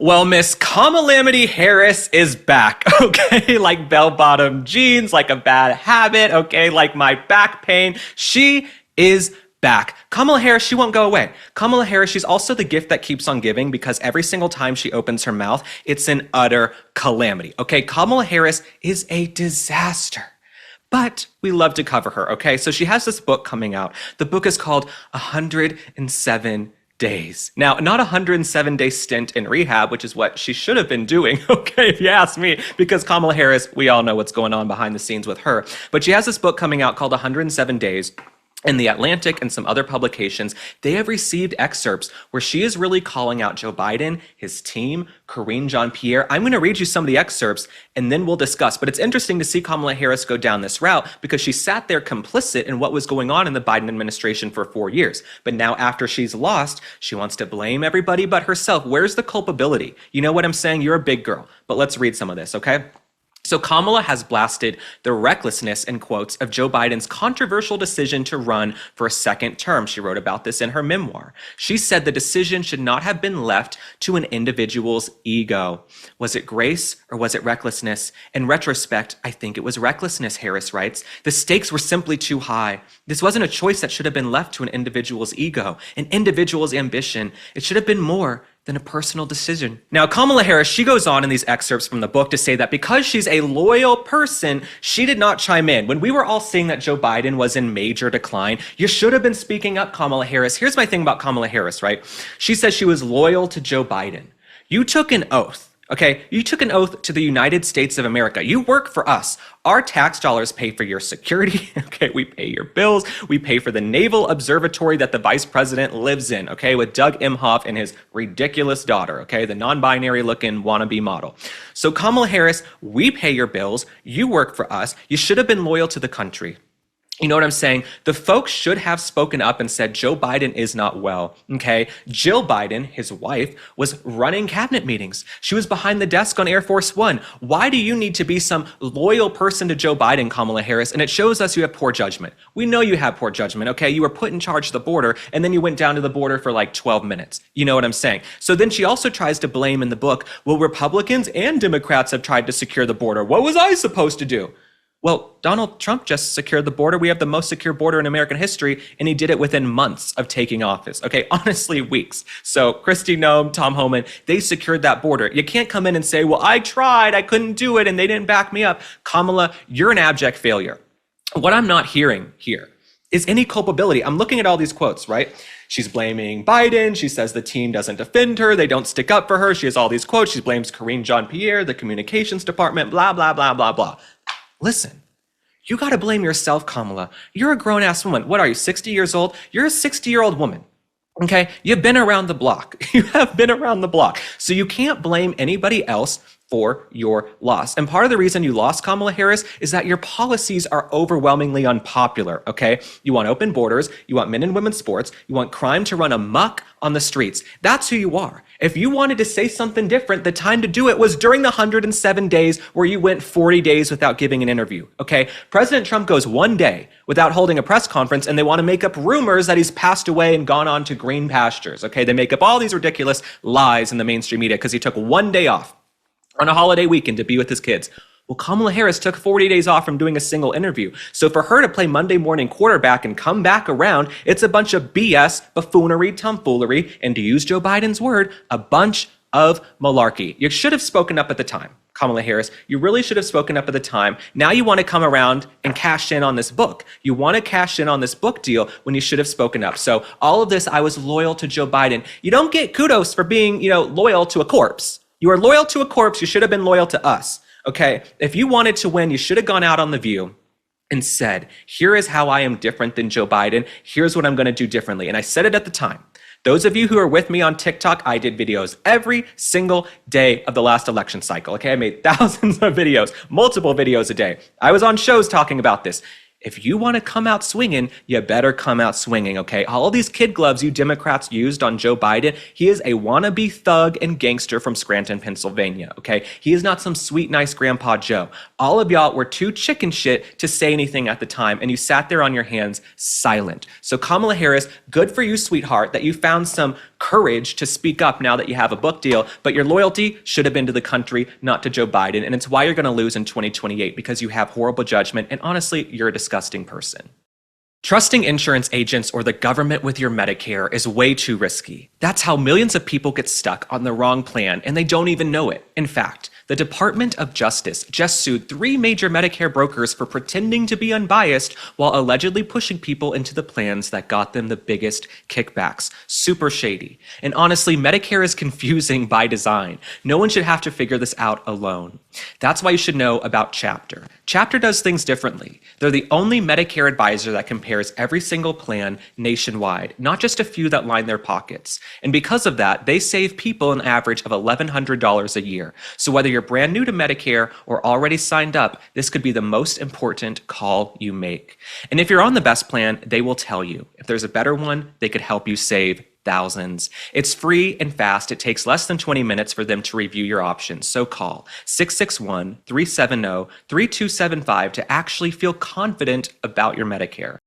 Well, Miss Kamala Harris is back, okay? Like bell-bottom jeans, like a bad habit, okay? Like my back pain. She is back. Kamala Harris, she won't go away. Kamala Harris, she's also the gift that keeps on giving because every single time she opens her mouth, it's an utter calamity, okay? Kamala Harris is a disaster. But we love to cover her, okay? So she has this book coming out. The book is called 107 Days. Now, not a 107-day stint in rehab, which is what she should have been doing, okay, if you ask me, because Kamala Harris, we all know what's going on behind the scenes with her. But she has this book coming out called 107 Days. In The Atlantic and some other publications, they have received excerpts where she is really calling out Joe Biden, his team, Karine Jean-Pierre. I'm going to read you some of the excerpts and then we'll discuss. But it's interesting to see Kamala Harris go down this route because she sat there complicit in what was going on in the Biden administration for 4 years. But now after she's lost, she wants to blame everybody but herself. Where's the culpability? You know what I'm saying? You're a big girl. But let's read some of this, okay? So Kamala has blasted the recklessness, in quotes, of Joe Biden's controversial decision to run for a second term. She wrote about this in her memoir. She said the decision should not have been left to an individual's ego. Was it grace or was it recklessness? In retrospect, I think it was recklessness, Harris writes. The stakes were simply too high. This wasn't a choice that should have been left to an individual's ego, an individual's ambition. It should have been more than a personal decision. Now, Kamala Harris, she goes on in these excerpts from the book to say that because she's a loyal person, she did not chime in. When we were all seeing that Joe Biden was in major decline, you should have been speaking up, Kamala Harris. Here's my thing about Kamala Harris, right? She says she was loyal to Joe Biden. You took an oath. Okay, you took an oath to the United States of America. You work for us. Our tax dollars pay for your security. Okay, we pay your bills. We pay for the naval observatory that the vice president lives in, okay, with Doug Emhoff and his ridiculous daughter, okay, the non-binary looking wannabe model. So Kamala Harris, we pay your bills. You work for us. You should have been loyal to the country. You know what I'm saying? The folks should have spoken up and said, Joe Biden is not well, okay? Jill Biden, his wife, was running cabinet meetings. She was behind the desk on Air Force One. Why do you need to be some loyal person to Joe Biden, Kamala Harris? And it shows us you have poor judgment. We know you have poor judgment, okay? You were put in charge of the border, and then you went down to the border for like 12 minutes. You know what I'm saying? So then she also tries to blame in the book, well, Republicans and Democrats have tried to secure the border. What was I supposed to do? Well, Donald Trump just secured the border. We have the most secure border in American history, and he did it within months of taking office. Okay, honestly, weeks. So Kristi Noem, Tom Homan, they secured that border. You can't come in and say, well, I tried, I couldn't do it, and they didn't back me up. Kamala, you're an abject failure. What I'm not hearing here is any culpability. I'm looking at all these quotes, right? She's blaming Biden. She says the team doesn't defend her. They don't stick up for her. She has all these quotes. She blames Karine Jean-Pierre, the communications department, blah, blah, blah, blah, blah. Listen, you got to blame yourself, Kamala. You're a grown-ass woman. What are you, 60 years old? You're a 60-year-old woman, okay? You've been around the block. You have been around the block. So you can't blame anybody else for your loss. And part of the reason you lost, Kamala Harris, is that your policies are overwhelmingly unpopular, okay? You want open borders, you want men and women's sports, you want crime to run amok on the streets. That's who you are. If you wanted to say something different, the time to do it was during the 107 days where you went 40 days without giving an interview, okay? President Trump goes one day without holding a press conference and they want to make up rumors that he's passed away and gone on to green pastures, okay? They make up all these ridiculous lies in the mainstream media because he took one day off on a holiday weekend to be with his kids. Well, Kamala Harris took 40 days off from doing a single interview. So for her to play Monday morning quarterback and come back around, it's a bunch of BS, buffoonery, tomfoolery, and to use Joe Biden's word, a bunch of malarkey. You should have spoken up at the time, Kamala Harris. You really should have spoken up at the time. Now you want to come around and cash in on this book. You want to cash in on this book deal when you should have spoken up. So all of this, I was loyal to Joe Biden. You don't get kudos for being, loyal to a corpse. You are loyal to a corpse. You should have been loyal to us. Okay, if you wanted to win, you should have gone out on The View and said, here is how I am different than Joe Biden. Here's what I'm going to do differently. And I said it at the time. Those of you who are with me on TikTok, I did videos every single day of the last election cycle. Okay, I made thousands of videos, multiple videos a day. I was on shows talking about this. If you want to come out swinging, you better come out swinging, okay? All of these kid gloves you Democrats used on Joe Biden, he is a wannabe thug and gangster from Scranton, Pennsylvania, okay? He is not some sweet, nice Grandpa Joe. All of y'all were too chicken shit to say anything at the time, and you sat there on your hands silent. So Kamala Harris, good for you, sweetheart, that you found some courage to speak up now that you have a book deal, but your loyalty should have been to the country, not to Joe Biden. And it's why you're going to lose in 2028, because you have horrible judgment. And honestly, you're a disgusting person. Trusting insurance agents or the government with your Medicare is way too risky. That's how millions of people get stuck on the wrong plan and they don't even know it. In fact, the Department of Justice just sued 3 major Medicare brokers for pretending to be unbiased while allegedly pushing people into the plans that got them the biggest kickbacks. Super shady. And honestly, Medicare is confusing by design. No one should have to figure this out alone. That's why you should know about Chapter. Chapter does things differently. They're the only Medicare advisor that compares every single plan nationwide, not just a few that line their pockets. And because of that, they save people an average of $1,100 a year. So whether you're brand new to Medicare or already signed up, this could be the most important call you make. And if you're on the best plan, they will tell you. If there's a better one, they could help you save thousands. It's free and fast. It takes less than 20 minutes for them to review your options. So call 661-370-3275 to actually feel confident about your Medicare.